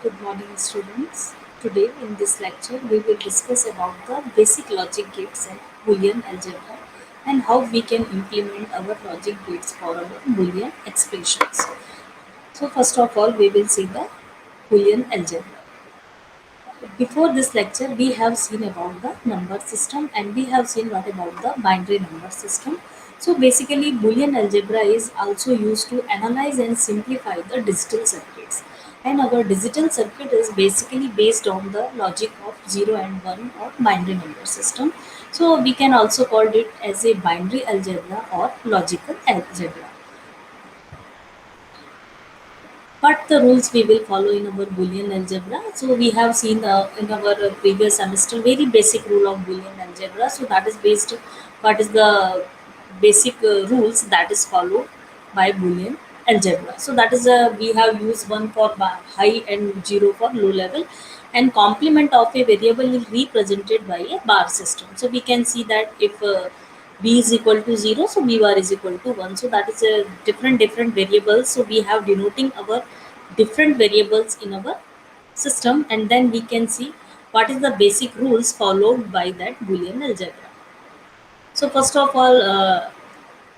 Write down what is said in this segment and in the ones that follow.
Good morning, students. Today, in this lecture, we will discuss about the basic logic gates and Boolean algebra and how we can implement our logic gates for our Boolean expressions. So, first of all, we will see the Boolean algebra. Before this lecture, we have seen about the number system and we have seen what about the binary number system. So basically, Boolean algebra is also used to analyze and simplify the digital circuits. And our digital circuit is basically based on the logic of 0 and 1 or binary number system. So we can also call it as a binary algebra or logical algebra. What the rules we will follow in our Boolean algebra? So we have seen in our previous semester very basic rule of Boolean algebra. So that is based what is the basic rules that is followed by Boolean algebra. So that is we have used one for high and zero for low level, and complement of a variable is represented by a bar system. So we can see that if b is equal to 0, so b bar is equal to 1. So that is a different variables. So we have denoting our different variables in our system, and then we can see what is the basic rules followed by that Boolean algebra. So first of all,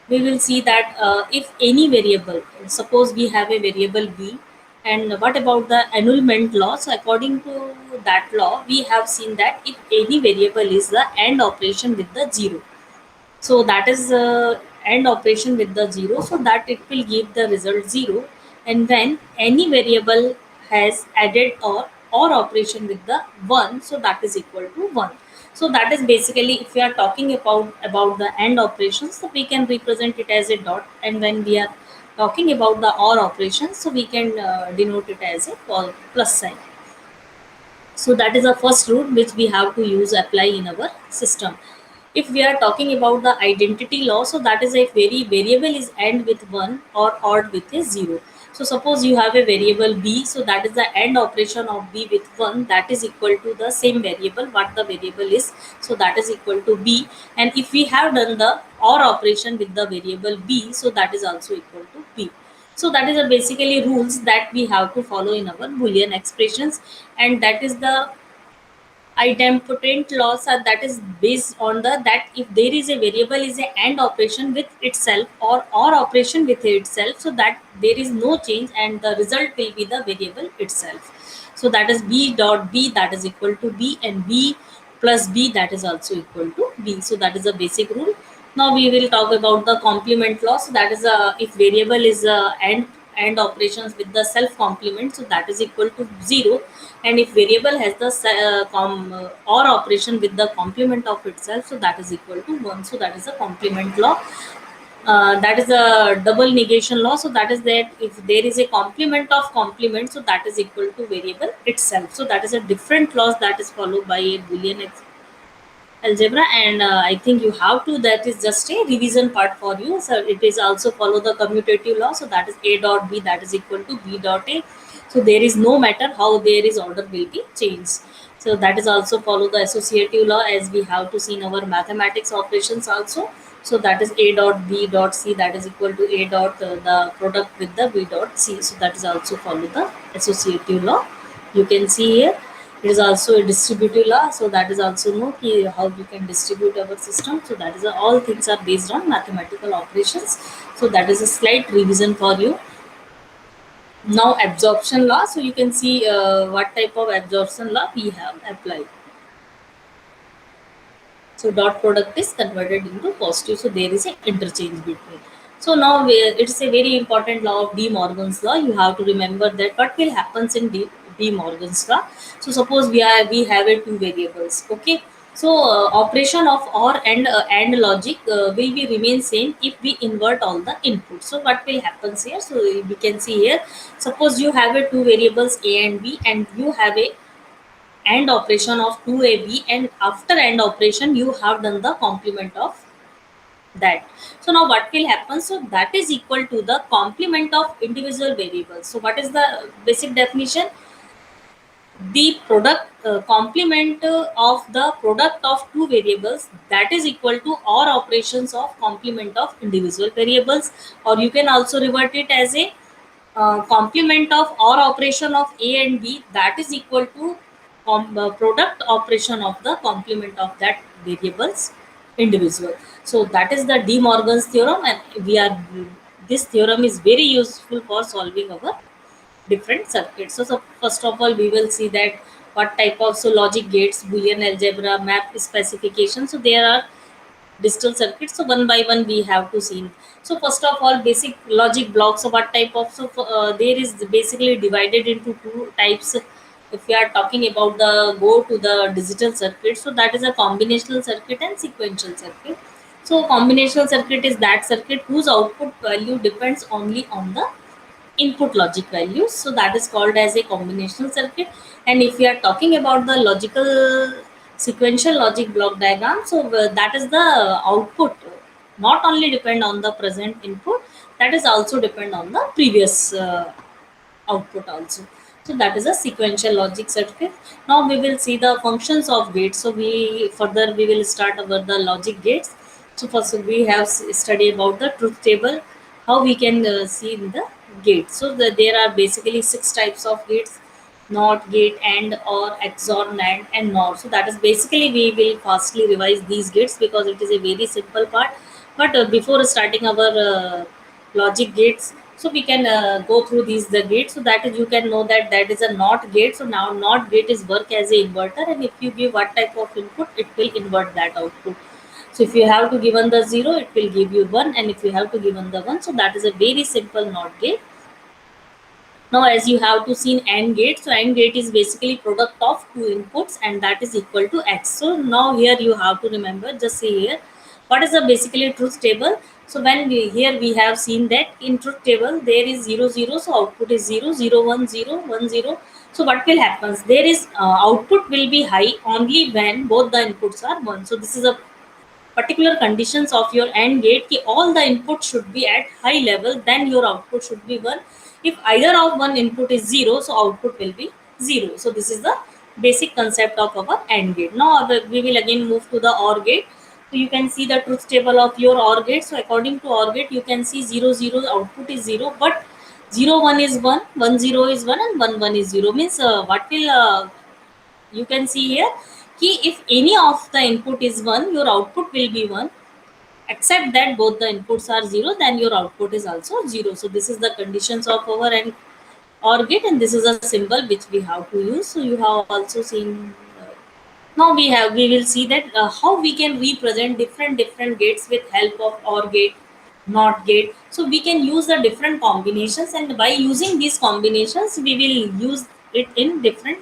we will see that if any variable, suppose we have a variable b, and what about the annulment law? So according to that law, we have seen that if any variable is the AND operation with the 0, so that is AND operation with the 0, so that it will give the result 0. And when any variable has added or operation with the 1, so that is equal to 1. So that is basically, if we are talking about the AND operations, so we can represent it as a dot, and when we are talking about the OR operations, so we can denote it as a plus sign. So that is the first rule which we have to use apply in our system. If we are talking about the identity law, so that is if very variable is end with 1 or odd with a 0. So suppose you have a variable b, so that is the end operation of b with 1, that is equal to the same variable what the variable is, so that is equal to b. And if we have done the or operation with the variable b, so that is also equal to b. So that is a basically rules that we have to follow in our Boolean expressions, and that is the idempotent laws are that is based on the that if there is a variable is a AND operation with itself or operation with itself, so that there is no change and the result will be the variable itself. So that is b dot b that is equal to b, and b plus b that is also equal to b. So that is a basic rule. Now we will talk about the complement law. So that is a if variable is a and operations with the self complement, so that is equal to 0. And if variable has the or operation with the complement of itself, so that is equal to 1. So that is a complement law. That is a double negation law. So that is that if there is a complement of complement, so that is equal to variable itself. So that is a different laws that is followed by a Boolean algebra. And I think you have to, that is just a revision part for you. So it is also follow the commutative law. So that is a dot b that is equal to b dot a. So there is no matter how there is order will be changed. So that is also follow the associative law, as we have to see in our mathematics operations also. So that is a dot b dot c that is equal to a dot the product with the b dot c. So that is also follow the associative law. You can see here it is also a distributive law. So that is also know how we can distribute our system. So that is all things are based on mathematical operations. So that is a slight revision for you. Now absorption law. So you can see what type of absorption law we have applied. So dot product is converted into positive. So there is an interchange between. So now it's a very important law of De Morgan's law. You have to remember that what will happens in De Morgan's law. So suppose we have a two variables. Okay. So operation of or and logic will be remain same if we invert all the inputs. So what will happens here? So we can see here. Suppose you have a two variables a and b, and you have a AND operation of 2ab, and after AND operation you have done the complement of that. So now what will happen? So that is equal to the complement of individual variables. So what is the basic definition? The product complement of the product of two variables, that is equal to or operations of complement of individual variables, or you can also revert it as a complement of or operation of A and B, that is equal to product operation of the complement of that variables individual. So that is the De Morgan's theorem, and we are this theorem is very useful for solving our different circuits. So first of all, we will see that what type of so logic gates, Boolean algebra, map specification. So there are digital circuits. So one by one we have to see. So first of all, basic logic blocks. So what type of there is basically divided into two types. If we are talking about the go to the digital circuit, so that is a combinational circuit and sequential circuit. So combinational circuit is that circuit whose output value depends only on the input logic values. So that is called as a combinational circuit. And if we are talking about the logical sequential logic block diagram, so that is the output not only depend on the present input, that is also depend on the previous output also. So that is a sequential logic circuit. Now we will see the functions of gates. So we further we will start about the logic gates. So first we have studied about the truth table, how we can see in the gate. So there are basically six types of gates: not, gate, and, or, XOR, NAND, and NOR. So that is basically we will fastly revise these gates because it is a very simple part. But before starting our logic gates, so we can go through these the gates, so that is you can know that that is a not gate. So now not gate is work as a inverter, and if you give what type of input, it will invert that output. So if you have to given the 0, it will give you 1, and if you have to given the 1, so that is a very simple not gate. Now as you have to see in AND gate, so AND gate is basically product of two inputs, and that is equal to X. So now here you have to remember, just see here, what is the basically truth table. So when we here we have seen that in truth table there is 0 0, so output is 0 0 1 0 1 0. So what will happen? There is output will be high only when both the inputs are 1. So this is a particular conditions of your AND gate कि all the input should be at high level, then your output should be 1. If either of one input is 0, so output will be 0. So this is the basic concept of our AND gate. Now we will again move to the OR gate. So you can see the truth table of your OR gate. So according to OR gate, you can see 0 0 output is 0, but 0 1 is 1, 1 0 is 1, and 1 1 is 0. Means what will you can see here कि if any of the input is 1, your output will be 1, except that both the inputs are 0, then your output is also 0. So this is the conditions of our and OR gate, and this is a symbol which we have to use. So you have also seen now we will see that how we can represent different gates with help of OR gate, NOT gate. So we can use the different combinations, and by using these combinations we will use it in different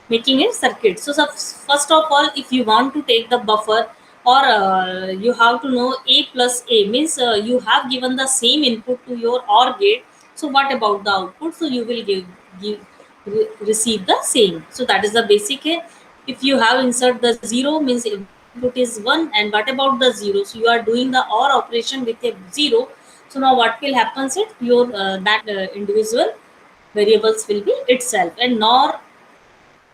making a circuit. So, first of all, if you want to take the buffer, or you have to know A plus A means you have given the same input to your OR gate. So what about the output? So you will receive the same. So that is the basic. If you have insert the 0 means input is 1, and what about the 0? So you are doing the OR operation with a 0. So now what will happen is your that individual variables will be itself, and NOR,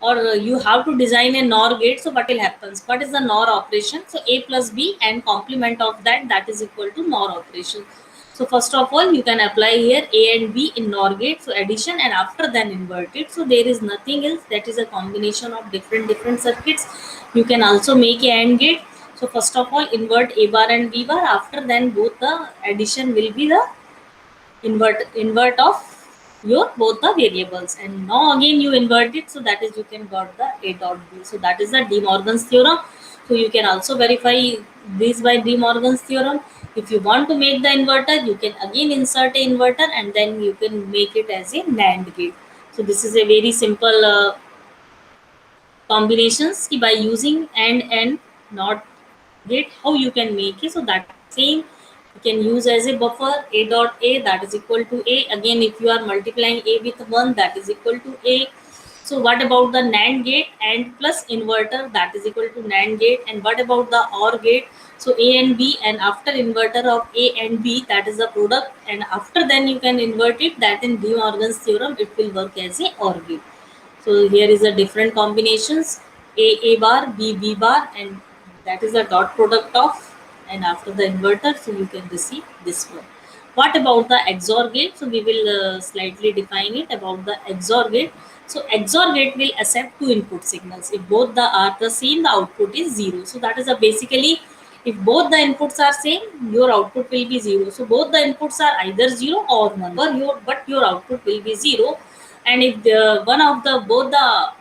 or you have to design a NOR gate. So what will happen? What is the NOR operation? So A plus B and complement of that, that is equal to NOR operation. So first of all, you can apply here A and B in NOR gate, so addition, and after then invert it. So there is nothing else, that is a combination of different circuits. You can also make a AND gate. So first of all, invert A bar and B bar, after then both the addition will be the invert of your both the variables, and now again you invert it, so that is you can got the A dot B. So that is the De Morgan's theorem. So you can also verify this by De Morgan's theorem. If you want to make the inverter, you can again insert a inverter, and then you can make it as a NAND gate. So this is a very simple combinations by using and not gate, how you can make it. So that same you can use as a buffer. A dot A, that is equal to A. Again, if you are multiplying A with 1, that is equal to A. So what about the NAND gate? And plus inverter, that is equal to NAND gate. And what about the OR gate? So A and B, and after inverter of A and B, that is the product, and after then you can invert it, that in De Morgan's theorem it will work as a OR gate. So here is a different combinations: A bar, B bar, and that is a dot product of, and after the inverter, so you can receive this one. What about the XOR gate? So we will slightly define it about the XOR gate. So XOR gate will accept two input signals. If both the are the same, the output is zero. So that is a basically, if both the inputs are same, your output will be zero. So both the inputs are either zero or one, but your output will be zero. And if the one of the both the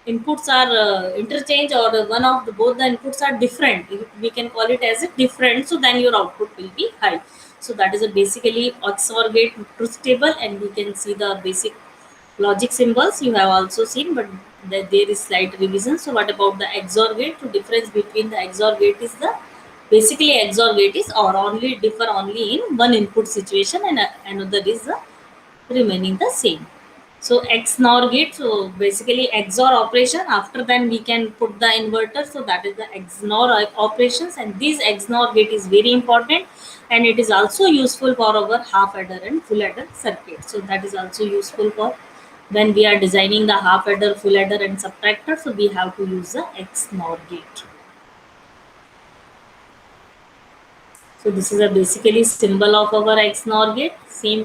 inputs are interchange, or one of the both the inputs are different, we can call it as a different, so then your output will be high. So that is a basically XOR gate truth table, and we can see the basic logic symbols you have also seen, but there is slight revision. So what about the XOR gate? The difference between the XOR gate is the basically XOR gate is or only differ only in one input situation, and another is the remaining the same. So XNOR gate, so basically XOR operation. After then we can put the inverter. So that is the XNOR operations, and this XNOR gate is very important, and it is also useful for our half adder and full adder circuit. So that is also useful for when we are designing the half adder, full adder, and subtractor. So we have to use the XNOR gate. So this is a basically symbol of our XNOR gate. Same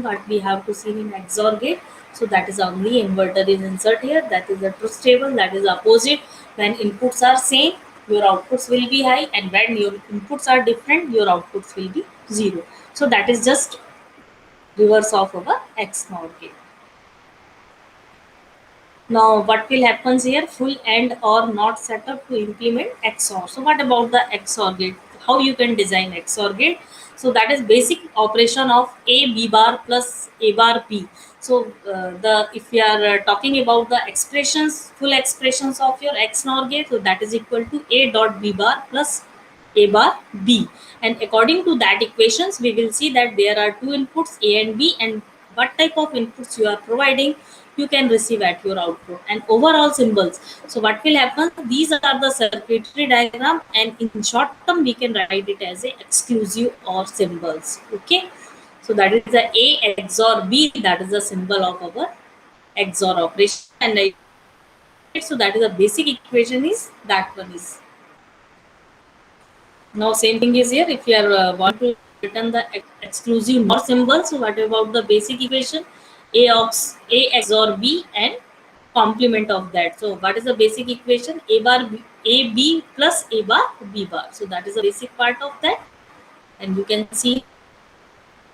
what we have to see in XOR gate. So that is only inverter is insert here. That is the truth table. That is opposite. When inputs are same, your outputs will be high, and when your inputs are different, your outputs will be zero. So that is just reverse of our XNOR gate. Now, what will happens here? Full AND or not setup to implement XOR. So, what about the XOR gate? How you can design XOR gate? So, that is basic operation of A B bar plus A bar B. So, the if we are talking about the expressions, full expressions of your XOR gate, so that is equal to A dot B bar plus A bar B. And according to that equations, we will see that there are two inputs A and B, and what type of inputs you are providing, you can receive at your output. And overall symbols, so what will happen, these are the circuitry diagram, and in short term we can write it as a exclusive or symbols. Okay, so that is the A XOR B, that is the symbol of our XOR operation. And so that is the basic equation is that one is. Now same thing is here. If you are want to return the exclusive NOR symbol, so what about the basic equation? A XOR B and complement of that. So what is the basic equation? A bar B, A B plus A bar B bar. So that is the basic part of that, and you can see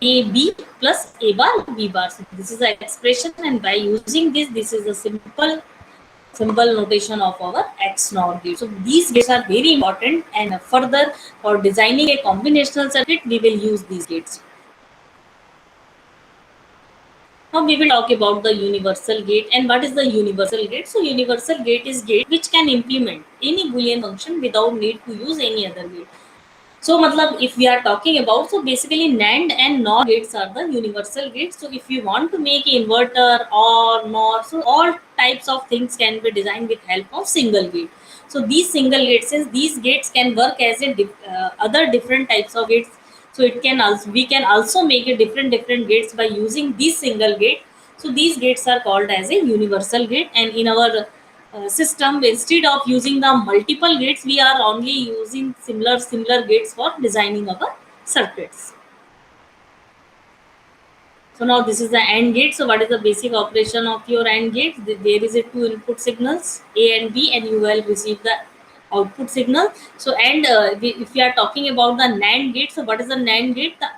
A B plus A bar B bar. So this is the expression, and by using this is a simple symbol notation of our XNOR gate. So these gates are very important, and further for designing a combinational circuit, we will use these gates. Now we will talk about the universal gate. And what is the universal gate? So universal gate is gate which can implement any Boolean function without need to use any other gate. So, matlab, if we are talking about, so basically NAND and NOR gates are the universal gates. So, if you want to make an inverter or NOR, so all types of things can be designed with help of single gate. So, these single gates, since these gates can work as a other different types of gates, so it can also we can also make a different gates by using these single gate. So, these gates are called as a universal gate, and in our system, instead of using the multiple gates, we are only using similar gates for designing our circuits. So now this is the AND gate. So what is the basic operation of your AND gate? There is a two input signals A and B, and you will receive the output signal. So, and if we are talking about the NAND gate, so what is the NAND gate? The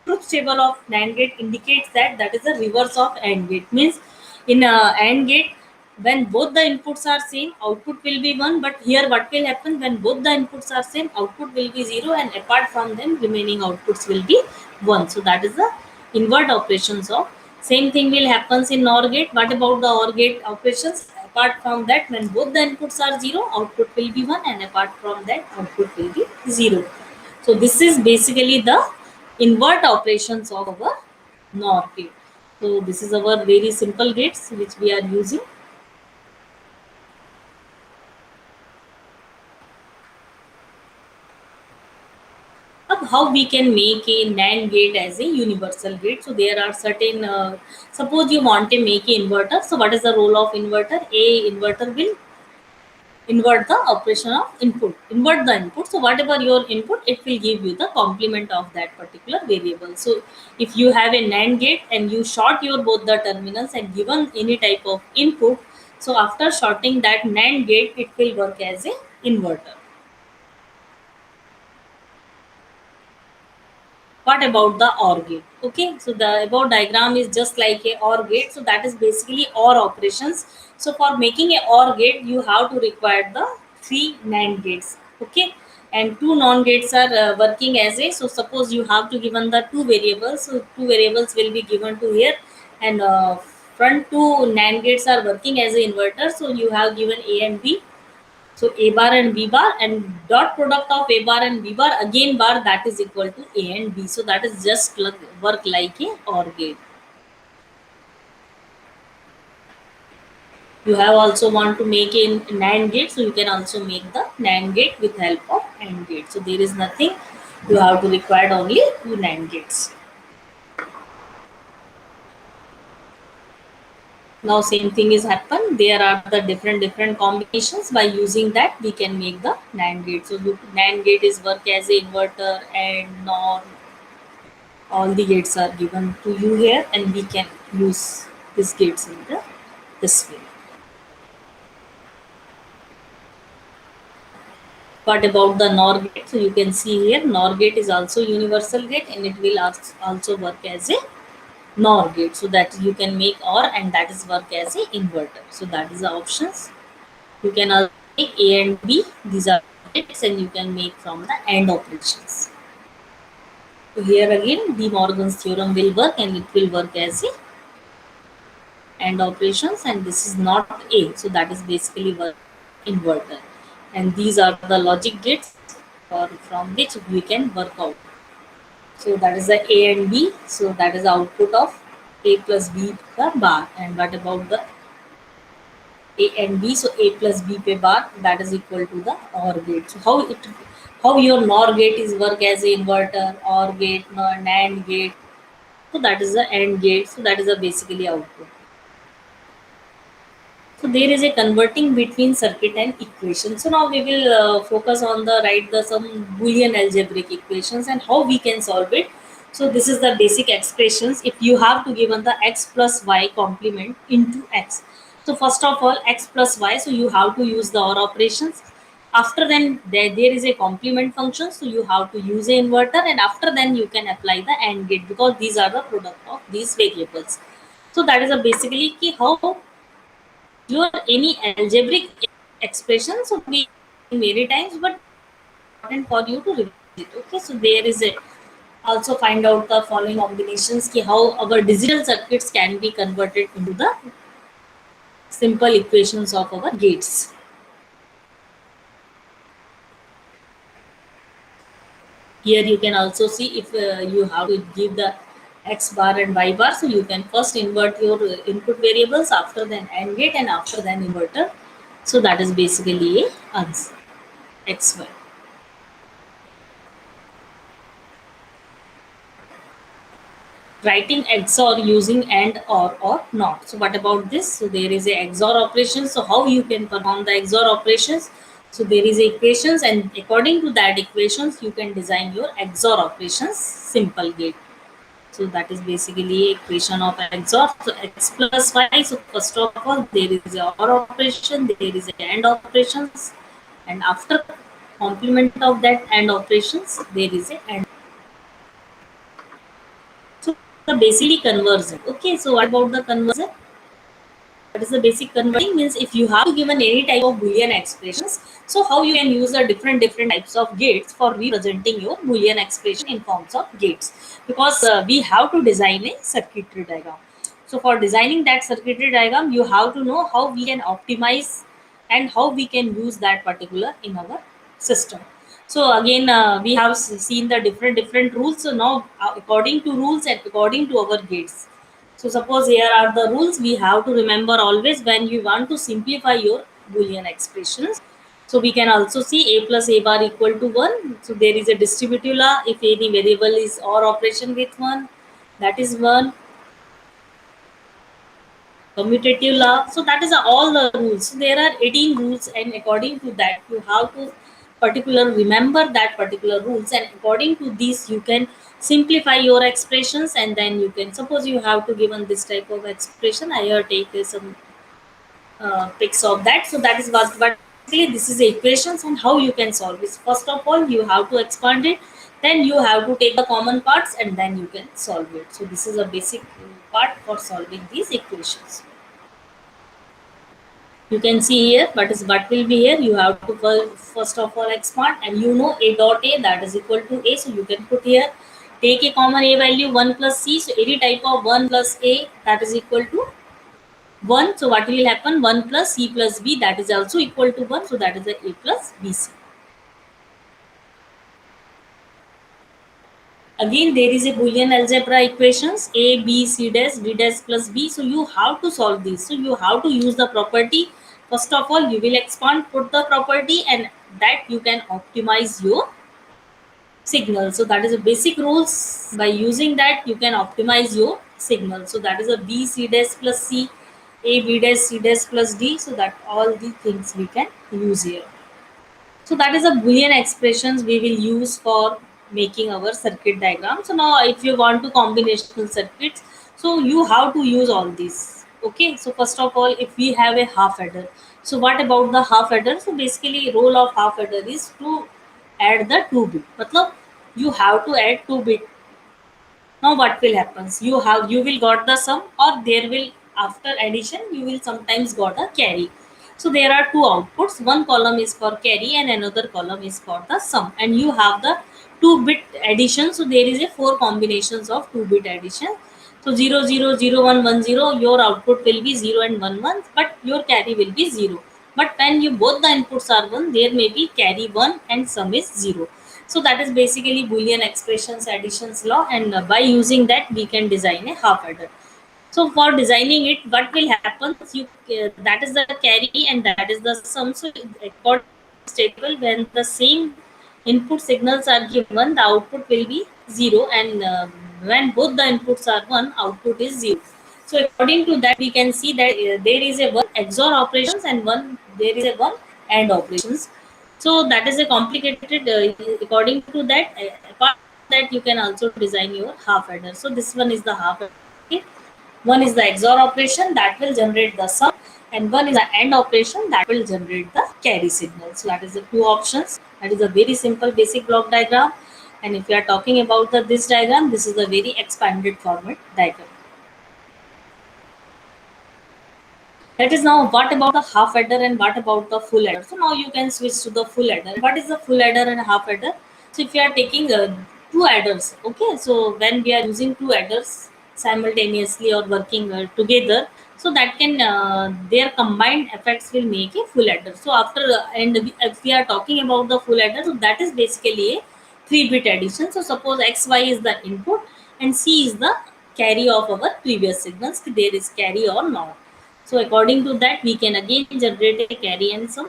truth table of NAND gate indicates that that is the reverse of AND gate. Means in AND gate, when both the inputs are same, output will be 1. But here what will happen, when both the inputs are same, output will be 0, and apart from them, remaining outputs will be 1. So that is the invert operations of. Same thing will happens in NOR gate. What about the OR gate operations? Apart from that, when both the inputs are 0, output will be 1, and apart from that, output will be 0. So this is basically the invert operations of our NOR gate. So this is our very simple gates which we are using. Now, how we can make a NAND gate as a universal gate? So there are certain. Suppose you want to make an inverter. So what is the role of inverter? A inverter will invert the operation of input, invert the input. So whatever your input, it will give you the complement of that particular variable. So if you have a NAND gate and you short your both the terminals and given any type of input, so after shorting that NAND gate, it will work as a inverter. What about the OR gate? Okay, so the above diagram is just like a OR gate. So that is basically OR operations. So for making a OR gate, you have to require the three NAND gates. Okay, and two non gates are working as a. So suppose you have to given the two variables. So two variables will be given to here, and front two NAND gates are working as an inverter. So you have given A and B, so A bar and B bar, and dot product of A bar and B bar again bar, that is equal to A and B. So that is just work like a OR gate. You have also want to make a NAND gate, so you can also make the NAND gate with help of AND gate. So there is nothing, you have to require only two NAND gates. Now same thing is happen. There are the different combinations. By using that, we can make the NAND gate. So NAND gate is work as a inverter and NOR. All the gates are given to you here, and we can use these gates in the this way. What about the NOR gate? So you can see here, NOR gate is also universal gate, and it will also work as a NOR gate, so that you can make OR, and that is work as a inverter. So that is the options. You can also make A and B, these are gates, and you can make from the AND operations. So here again, De Morgan's theorem will work, and it will work as a AND operations, and this is not A, so that is basically work inverter. And these are the logic gates from which we can work out. So that is the A and B. So that is the output of A plus B per bar. And what about the A and B? So A plus B per bar, that is equal to the OR gate. So how your NOR gate is work as a inverter, OR gate, NAND gate. So that is the AND gate. So that is the basically output. So there is a converting between circuit and equation. So now we will focus on the write the some Boolean algebraic equations and how we can solve it. So this is the basic expressions. If you have to given the x plus y complement into x. So first of all, x plus y. So you have to use the OR operations. After then there is a complement function. So you have to use a inverter, and after then you can apply the AND gate, because these are the product of these variables. So that is a basically key how your any algebraic expression. So we many times, but important for you to revise it. Okay, so there is a also find out the following combinations ki how our digital circuits can be converted into the simple equations of our gates. Here you can also see if you have to give the x bar and y bar, so you can first invert your input variables, after then AND gate, and after then inverter. So that is basically a answer xy. Writing XOR using AND or not. So what about this? So there is a XOR operation. So how you can perform the XOR operations? So there is equations, and according to that equations, you can design your XOR operations simple gate. So that is basically equation of XOR. So x plus y. So first of all, there is a OR operation, there is a AND operations, and after complement of that AND operations, there is a AND. So the basically conversion. Okay, so what about the conversion? What is the basic converting means? If you have given any type of Boolean expressions, so how you can use the different types of gates for representing your Boolean expression in forms of gates, because we have to design a circuitry diagram. So for designing that circuitry diagram, you have to know how we can optimize and how we can use that particular in our system. So again, we have seen the different rules. So now, according to rules and according to our gates, so suppose here are the rules we have to remember always when you want to simplify your Boolean expressions. So we can also see a plus a bar equal to 1. So there is a distributive law. If any variable is OR operation with 1, that is 1. commutative law. So that is all the rules. So there are 18 rules, and according to that, you have to particular remember that particular rules, and according to these, you can simplify your expressions, and then you can suppose you have to given this type of expression. I have take some pics of that. So that is what basically this is the equations and how you can solve this. First of all, you have to expand it, then you have to take the common parts, and then you can solve it. So this is a basic part for solving these equations. You can see here, but is what will be here. You have to first of all expand, and you know a dot a that is equal to a. So you can put here, take a common a value 1 plus c. So any type of 1 plus a that is equal to 1. So what will happen? 1 plus c plus b that is also equal to 1. So that is the a plus bc. Again, there is a Boolean algebra equations a, b, c dash, d dash plus b. So you have to solve this. So you have to use the property. First of all, you will expand, put the property, and that you can optimize your signal. So that is a basic rules. By using that, you can optimize your signal. So that is a b, c dash plus c, a, b dash, c dash plus d. So that all the things we can use here. So that is a Boolean expressions we will use for making our circuit diagram. So now if you want to combinational circuits, so you have to use all these. Okay, so first of all, if we have a half adder, so what about the half adder? So basically role of half adder is to add the 2 bit. Matlab, you have to add 2 bit. Now what will happens? You will got the sum, or there will after addition you will sometimes got a carry. So there are two outputs. One column is for carry and another column is for the sum. And you have the 2 bit addition. So there is a 4 combinations of 2 bit addition. So 0 0 0 1 1 0, your output will be 0 and 1 1, but your carry will be 0. But when you both the inputs are 1, there may be carry 1 and sum is 0. So that is basically Boolean expressions additions law, and by using that we can design a half adder. So for designing it, what will happen? You that is the carry and that is the sum. So according to this table, when the same input signals are given, the output will be 0, and when both the inputs are 1, output is 0. So according to that, we can see that there is a one XOR operations and one there is a one AND operations. So that is a complicated. According to that, apart from that, you can also design your half adder. So this one is the half adder. Okay? One is the XOR operation that will generate the sum, and one is the AND operation that will generate the carry signal. So that is the two options. That is a very simple basic block diagram. And if you are talking about this diagram, this is a very expanded format diagram. That is now what about the half adder and what about the full adder? So now you can switch to the full adder. What is the full adder and half adder? So if you are taking two adders, okay, so when we are using two adders simultaneously or working together, so that can their combined effects will make a full adder. So after if we are talking about the full adder, so that is basically a 3-bit addition. So suppose XY is the input and C is the carry of our previous signals. There is carry or not. So according to that, we can again generate a carry and sum.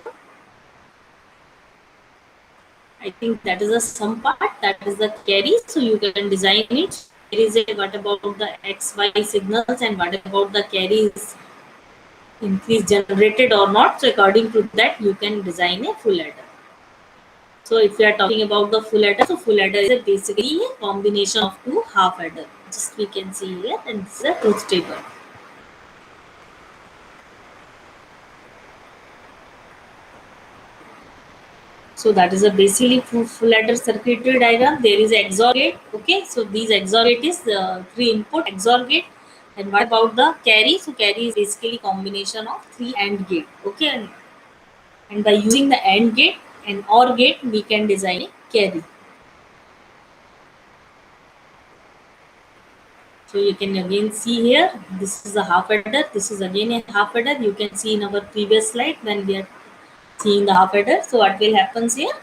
I think that is the sum part, that is the carry. So you can design it. There is a what about the XY signals and what about the carries increase generated or not. So according to that, you can design a full adder. So if we are talking about the full adder, so full adder is basically a combination of two half adder. Just we can see here, and this is a truth table. So that is a basically full adder circuitry diagram. There is a XOR gate. Okay, so these XOR gate is three input XOR gate. And what about the carry? So carry is basically combination of three AND gate. Okay, and by using the AND gate and OR gate, we can design a carry. So you can again see here. This is a half adder. This is again a half adder. You can see in our previous slide when we are seeing the half adder. So what will happens here?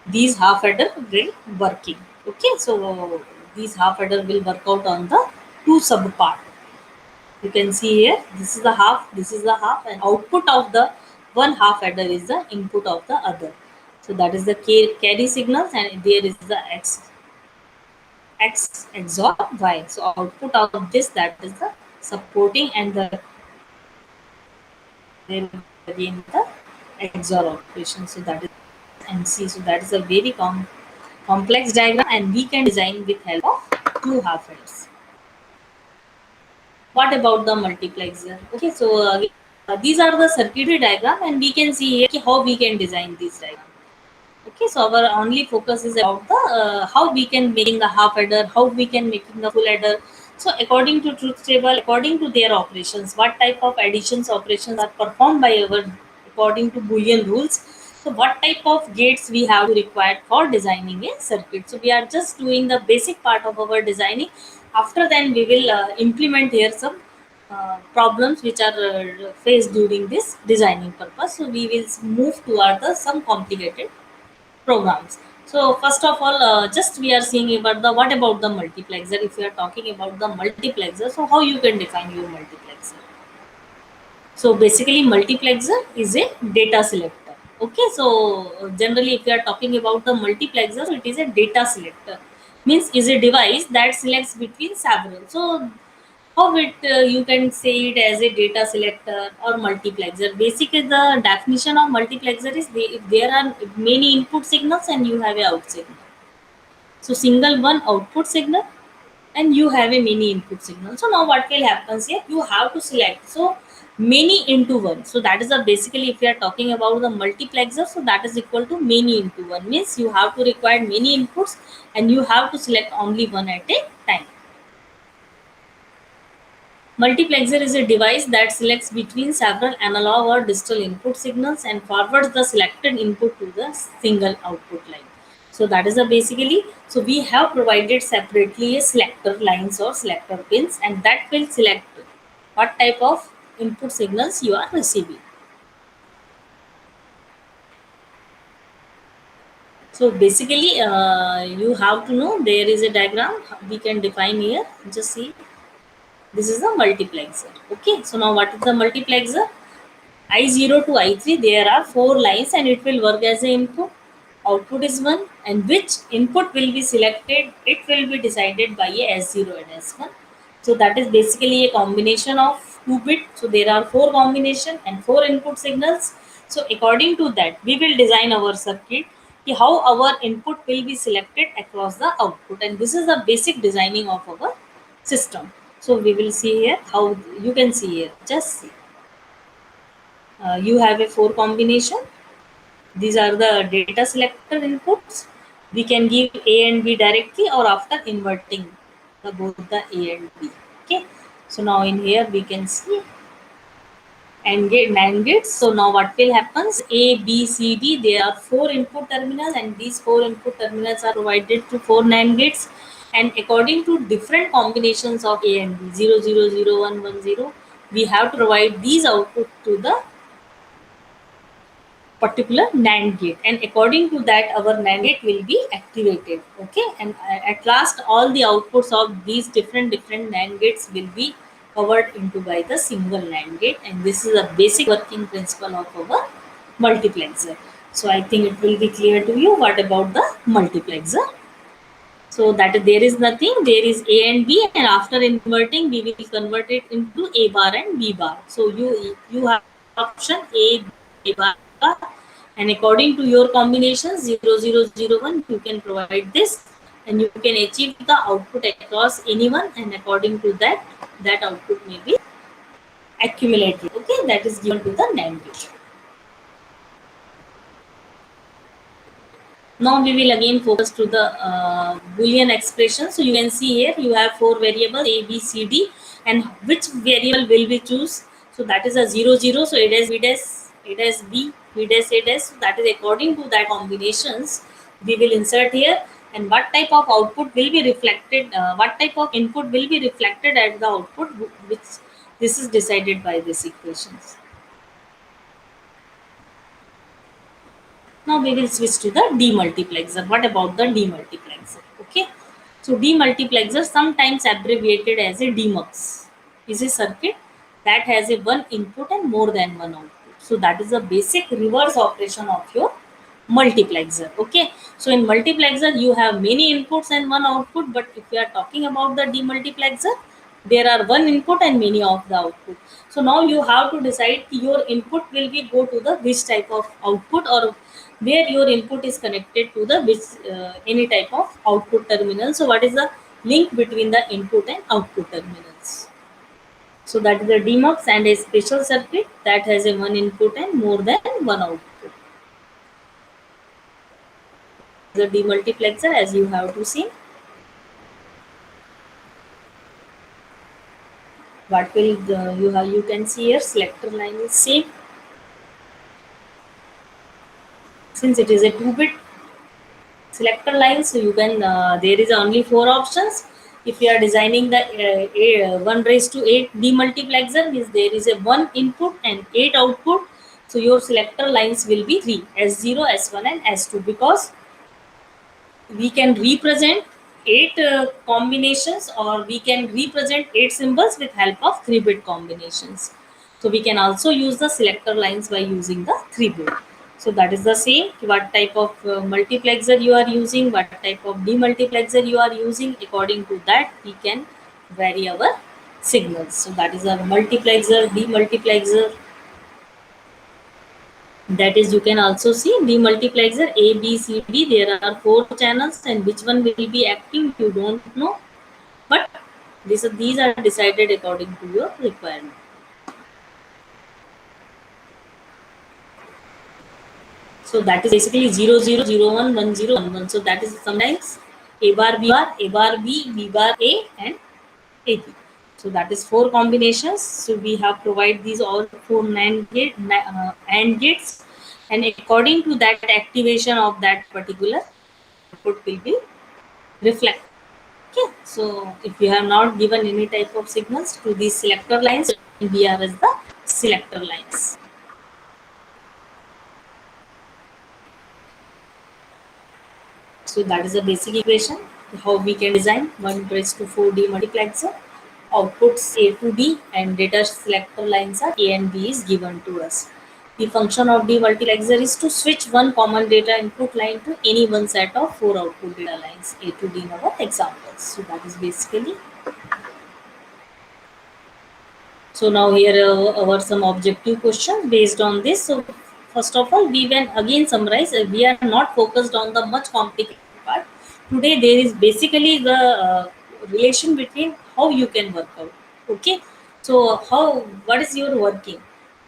These half adder will working. Okay, so these half adder will work out on the two sub part. You can see here, this is the half, this is the half, and output of the one half adder is the input of the other. So that is the carry signals, and there is the x XOR y. So output of this, that is the supporting, and the there again the XOR operation. So that is NC. So that is a very complex diagram, and we can design with help of two half heads. What about the multiplexer? Okay, so these are the circuitry diagram, and we can see here how we can design these diagram. Okay, so our only focus is about the how we can making the half adder, how we can making the full adder. So according to truth table, according to their operations, what type of additions operations are performed by our according to Boolean rules. So what type of gates we have to require for designing a circuit. So we are just doing the basic part of our designing. After then we will implement here some problems which are faced during this designing purpose. So we will move toward the some complicated programs. So first of all, just we are seeing about the what about the multiplexer. If we are talking about the multiplexer, so how you can define your multiplexer? So basically, multiplexer is a data selector. Okay, so generally, if we are talking about the multiplexer, so it is a data selector. Means is a device that selects between several. So how it you can say it as a data selector or multiplexer. Basically, the definition of multiplexer is if there are many input signals and you have a out signal. So single one output signal and you have a many input signal. So now what will happen here? You have to select so many into one. So that is a basically if you are talking about the multiplexer, so that is equal to many into one. Means you have to require many inputs and you have to select only one at a time. Multiplexer is a device that selects between several analog or digital input signals and forwards the selected input to the single output line. So that is the basically. So we have provided separately a selector lines or selector pins, and that will select what type of input signals you are receiving. So basically, you have to know there is a diagram we can define here. Just see, this is the multiplexer. Okay, so now what is the multiplexer? I0 to I3, there are four lines and it will work as an input. Output is 1, and which input will be selected, it will be decided by a S0 and S1. So that is basically a combination of 2 bit. So there are 4 combination and 4 input signals. So according to that, we will design our circuit, how our input will be selected across the output. And this is the basic designing of our system. So we will see here how you can see here. Just see. You have a 4 combination. These are the data selector inputs. We can give A and B directly or after inverting both the A and B. Okay. So now in here we can see and get NAND gates. So now what will happens? A, B, C, D. There are 4 input terminals, and these 4 input terminals are provided to 4 NAND gates. And according to different combinations of A and B, 0, 0, 0, 1, 1, 0, we have to provide these output to the particular NAND gate, and according to that our NAND gate will be activated. Okay, and at last all the outputs of these different NAND gates will be covered into by the single NAND gate, and this is a basic working principle of our multiplexer. So I think it will be clear to you what about the multiplexer. So that there is nothing, there is A and B, and after inverting we will convert it into A bar and B bar. So you have option A, B bar, and according to your combinations 0001 you can provide this, and you can achieve the output across anyone, and according to that that output may be accumulated. Okay, that is given to the NAND gate. Now we will again focus to the Boolean expression. So you can see here you have 4 variables A, B, C, D, and which variable will we choose? So that is a 0, 0. So it is B dash, it is B, B dash, A dash. So that is according to that combinations we will insert here, and what type of output will be reflected, what type of input will be reflected at the output, which this is decided by these equations. Now we will switch to the demultiplexer. What about the demultiplexer? Okay. So demultiplexer, sometimes abbreviated as a demux, is a circuit that has a one input and more than one output. So that is the basic reverse operation of your multiplexer. Okay. So in multiplexer you have many inputs and one output, but if you are talking about the demultiplexer, There are one input and many of the output. So now you have to decide your input will be go to the which type of output, or where your input is connected to the which any type of output terminal. So what is the link between the input and output terminals? So that is a demux and a special circuit that has a one input and more than one output. The demultiplexer, as you have to see, what will you can see here selector line is same, since it is a 2-bit selector line. So you can there is only four options. If you are designing the 1 raised to 8 demultiplexer, means there is a one input and 8 output. So your selector lines will be 3, S0, S1 and S2, because we can represent 8 combinations, or we can represent 8 symbols with help of 3-bit combinations. So we can also use the selector lines by using the 3-bit. So that is the same, what type of multiplexer you are using, what type of demultiplexer you are using, according to that we can vary our signals. So that is our multiplexer, demultiplexer. That is, you can also see demultiplexer A, B, C, D. There are 4 channels, and which one will be active, you don't know. But these are decided according to your requirement. So that is basically 00011011. So that is sometimes A bar B bar, A bar B, B bar A, and AP. So that is 4 combinations. So we have provide these all 4 AND gates, and according to that activation of that particular output will be reflect. Okay, so if you have not given any type of signals to these selector lines, we are as the selector lines. So that is a basic equation how we can design 1 raised to 4 demultiplexer. Outputs A to D and data selector lines are A and B is given to us. The function of demultiplexer is to switch one common data input line to any one set of 4 output data lines A to D in our examples. So that is basically. So now here our some objective questions based on this. So first of all, we will again summarize. We are not focused on the much complicated part. Today there is basically the relation between how you can work out. Okay. So what is your working?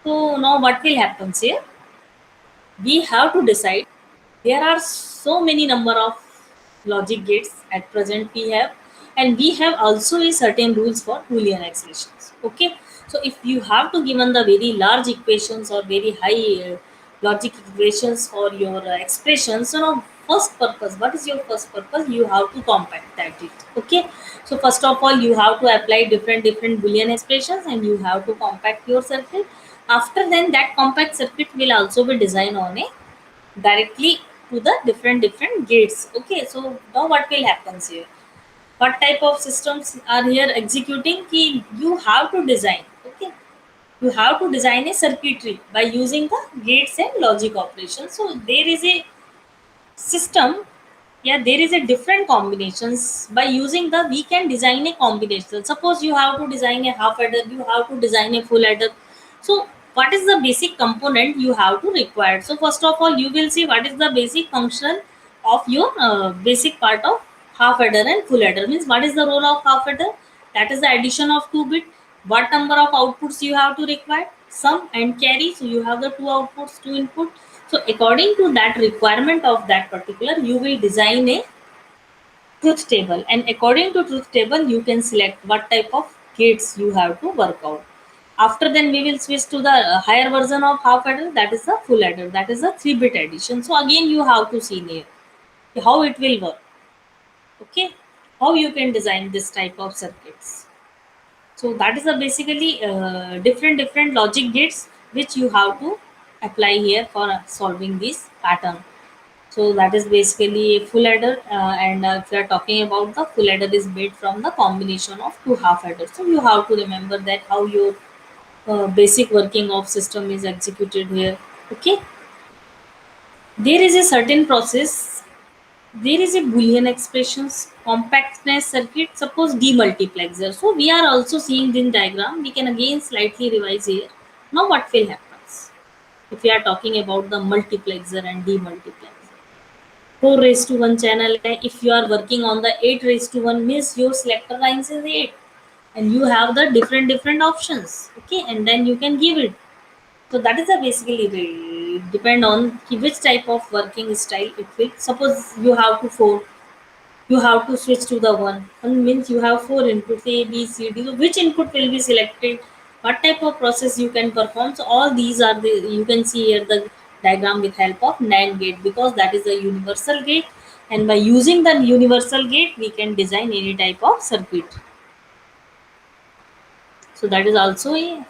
So now what will happen here? We have to decide. There are so many number of logic gates at present we have, and we have also a certain rules for boolean expressions. Okay, so if you have to given the very large equations or very high logic equations for your expressions, so now first purpose, what is your first purpose? You have to compact that it. Okay, so first of all you have to apply different boolean expressions, and you have to compact your circuit. After then that compact circuit will also be designed on a directly to the different gates. Okay, so now what will happen here? What type of systems are here executing? Ki you have to design. Okay, you have to design a circuitry by using the gates and logic operations. So there is a system, yeah, there is a different combinations. By using the, we can design a combination. Suppose you have to design a half adder, you have to design a full adder. So what is the basic component you have to require? So first of all you will see what is the basic function of your basic part of half adder and full adder. Means what is the role of half adder? That is the addition of 2-bit. What number of outputs you have to require? Sum and carry. So you have the 2 outputs, 2 input. So according to that requirement of that particular, you will design a truth table, and according to truth table you can select what type of gates you have to work out. After then we will switch to the higher version of half adder, that is the full adder, that is the 3-bit addition. So again you have to see here how it will work. Okay, how you can design this type of circuits. So that is the basically different logic gates which you have to apply here for solving this pattern. So that is basically a full adder, and if you are talking about the full adder is made from the combination of 2 half adders. So you have to remember that how your basic working of system is executed here. Okay, there is a certain process There is a Boolean expressions compactness circuit, suppose demultiplexer. So we are also seeing this diagram. We can again slightly revise here. Now what will happen if we are talking about the multiplexer and demultiplexer? 4 raised to 1 channel hai. If you are working on the 8 raised to 1 means your selector lines is 8, and you have the different options, okay, and then you can give it. So that is a basically depend on which type of working style it will. Suppose you have to switch to the one means you have four inputs A, B, C, D. So which input will be selected? What type of process you can perform? So all these are the, you can see here the diagram with help of NAND gate, because that is a universal gate, and by using the universal gate we can design any type of circuit. So that is also a,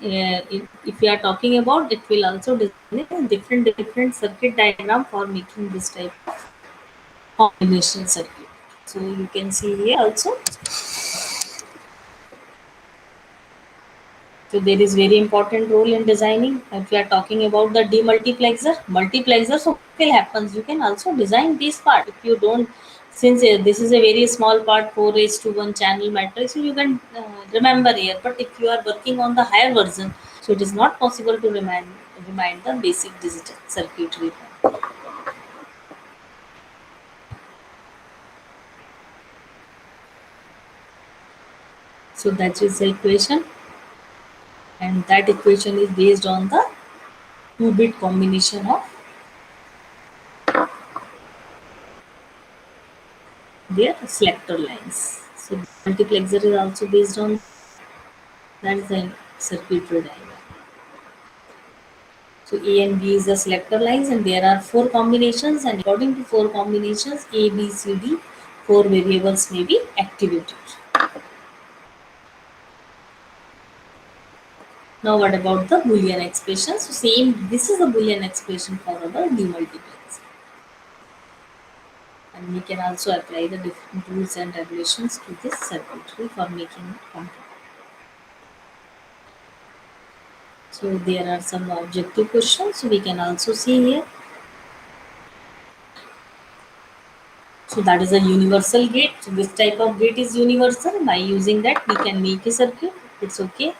if we are talking about, it will also design a different circuit diagram for making this type of combination circuit. So you can see here also. So there is very important role in designing. If we are talking about the multiplexer, so what will happens? You can also design this part. If you don't, since this is a very small part, 4 raised to 1 channel matrix, so you can remember here. But if you are working on the higher version, so it is not possible to remind the basic digital circuitry. So that is the equation, and that equation is based on the 2-bit combination of their selector lines. So multiplexer is also based on that is the circuitry diagram. So A and B is the selector lines, and there are four combinations, and according to four combinations A, B, C, D, four variables may be activated. Now what about the Boolean expression? So same, this is the Boolean expression for our demultiplex. And we can also apply the different rules and regulations to this circuitry for making it complete. So there are some objective questions. So we can also see here. So that is a universal gate. So this type of gate is universal. By using that, we can make a circuit. It's okay.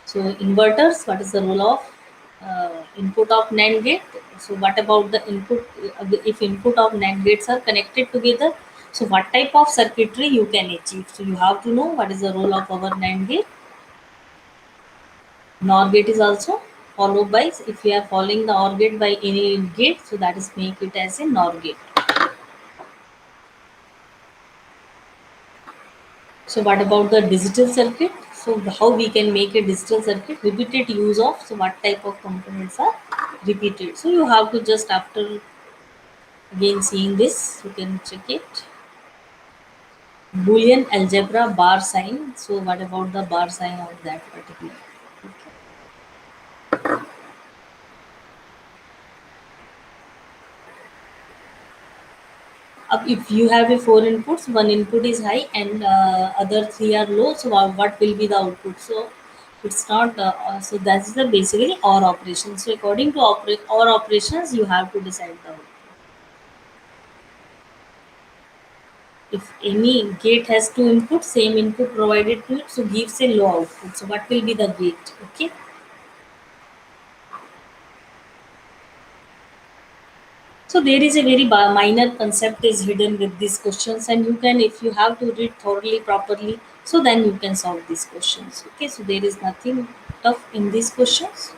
So inverters, what is the role of input of NAND gate? So what about the input? If input of NAND gates are connected together, so what type of circuitry you can achieve? So you have to know what is the role of our NAND gate. NOR gate is also followed by, if we are following the OR gate by any gate, so that is make it as a NOR gate. So what about the digital circuit? So how we can make a digital circuit? Repeated use of, so what type of components are repeated? So you have to just after again seeing this, you can check it. Boolean algebra bar sign. So what about the bar sign of that particular? If you have a four inputs, one input is high and other three are low. So what will be the output? So it's not. So that's the basically OR operation. So according to OR operations, you have to decide the output. If any gate has two inputs, same input provided to it, so gives a low output. So what will be the gate? Okay. So there is a very minor concept is hidden with these questions, and you can, if you have to read thoroughly properly, so then you can solve these questions. Okay, so there is nothing tough in these questions.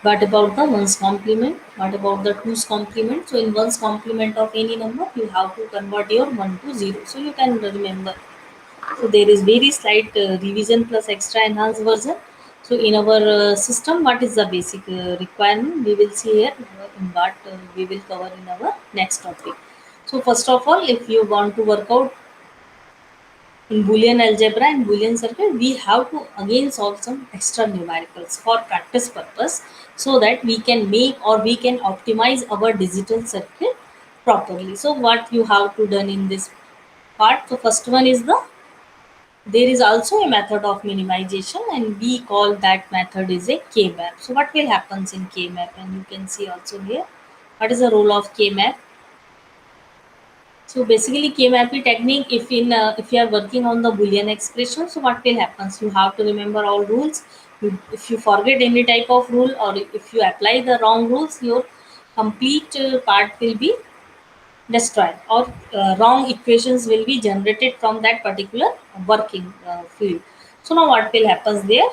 What about the ones complement? What about the twos complement? So in ones complement of any number, you have to convert your 1 to 0. So you can remember. So there is very slight revision plus extra enhanced version. So in our system, what is the basic requirement? We will see here in what we will cover in our next topic. So first of all, if you want to work out in Boolean algebra and Boolean circuit, we have to again solve some extra numericals for practice purpose, so that we can make or we can optimize our digital circuit properly. So what you have to done in this part? So first one is the There is also a method of minimization, and we call that method is a K-map. So what will happens in K-map? And you can see also here, what is the role of K-map? So basically, K-mapping technique, if you are working on the Boolean expression, so what will happen? You have to remember all rules. If you forget any type of rule, or if you apply the wrong rules, your complete part will be destroyed, or wrong equations will be generated from that particular working field. So now what will happen there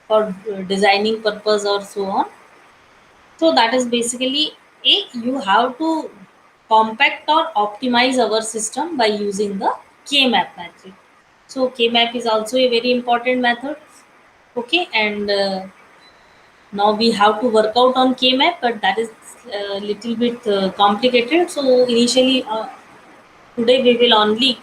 for designing purpose or so on? So that is basically a you have to compact or optimize our system by using the K-map method. So K-map is also a very important method. Okay, and now we have to work out on K-map, but that is a little bit complicated. So initially, today we will only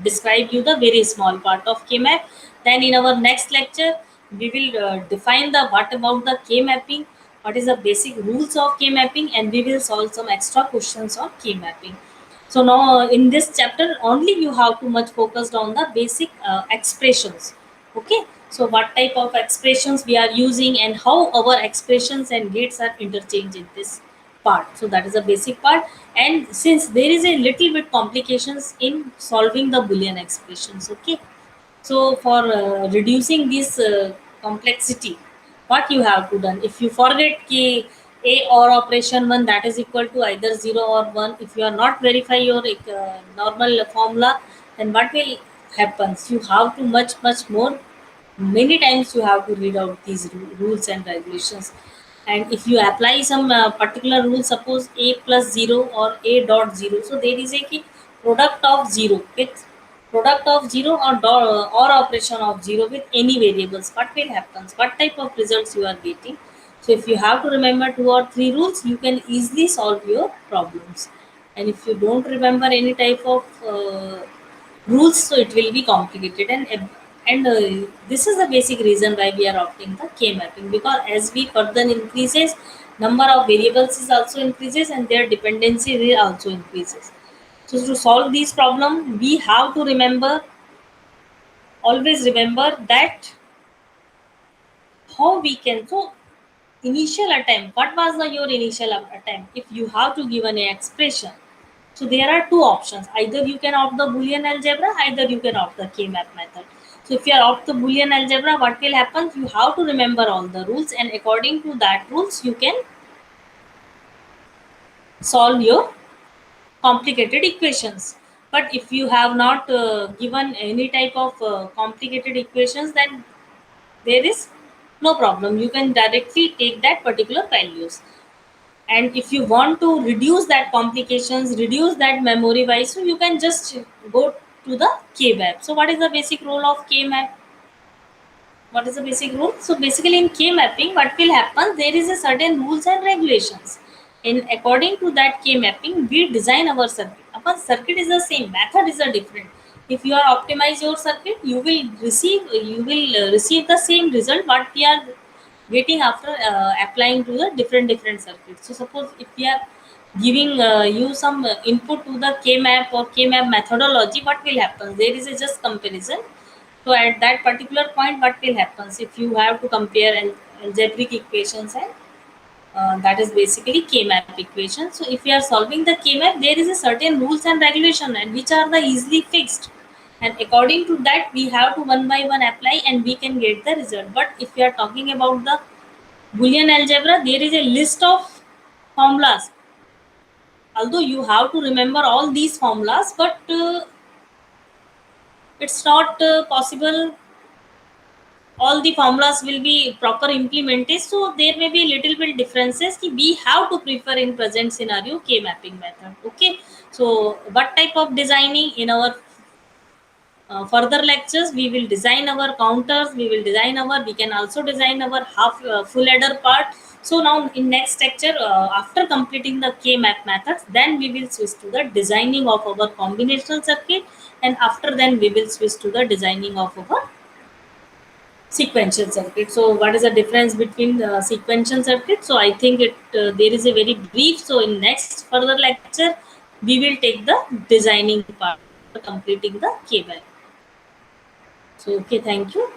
describe you the very small part of K-map. Then in our next lecture, we will define the what about the K-mapping, what is the basic rules of K-mapping, and we will solve some extra questions on K-mapping. So now in this chapter, only you have to much focused on the basic expressions. Okay. So what type of expressions we are using and how our expressions and gates are interchanged in this part. So that is a basic part. And since there is a little bit complications in solving the Boolean expressions. Okay. So for reducing this complexity, what you have to done? If you forget ki a or operation one, that is equal to either 0 or 1. If you are not verify your normal formula, then what will happens? You have to much more many times you have to read out these rules and regulations. And if you apply some particular rule, suppose a plus 0 or a dot 0, so there is a key product of 0 with product of 0 or or operation of 0 with any variables, what will happen, what type of results you are getting. So if you have to remember two or three rules, you can easily solve your problems. And if you don't remember any type of rules, so it will be complicated. And this is the basic reason why we are opting the K mapping, because as we further increases, number of variables is also increases and their dependency will also increases. So to solve these problem, we have to remember, always remember that how we can. So initial attempt, what was the your initial attempt? If you have to give an expression, so there are two options. Either you can opt the Boolean algebra, either you can opt the K-map method. So if you are opt the Boolean algebra, what will happen? You have to remember all the rules, and according to that rules, you can solve your complicated equations. But if you have not given any type of complicated equations, then there is no problem. You can directly take that particular values. And if you want to reduce that complications, reduce that memory wise, so you can just go to the K-map. So what is the basic role of K-map? What is the basic rule? So basically in K-mapping, what will happen? There is a certain rules and regulations. And according to that K-mapping, we design our circuit. Our circuit is the same, method is a different. If you are optimize your circuit, you will receive the same result what we are getting after applying to the different circuits. So suppose if we are giving you some input to the K-map or K-map methodology, what will happen? There is a just comparison. So at that particular point, what will happen if you have to compare algebraic equations, and that is basically K-map equation. So if you are solving the K-map, there is a certain rules and regulation, and which are the easily fixed. And according to that, we have to one by one apply, and we can get the result. But if you are talking about the Boolean algebra, there is a list of formulas. Although you have to remember all these formulas, but it's not possible all the formulas will be proper implemented. So there may be little bit differences ki we have to prefer in present scenario K mapping method. Okay. So what type of designing in our further lectures, we will design our counters, we can also design our half full adder part. So now in next lecture, after completing the K map methods, then we will switch to the designing of our combinational circuit, and after then we will switch to the designing of our sequential circuit. So what is the difference between the sequential circuit? So I think it there is a very brief. So in next further lecture, we will take the designing part, completing the K-map. So okay, thank you.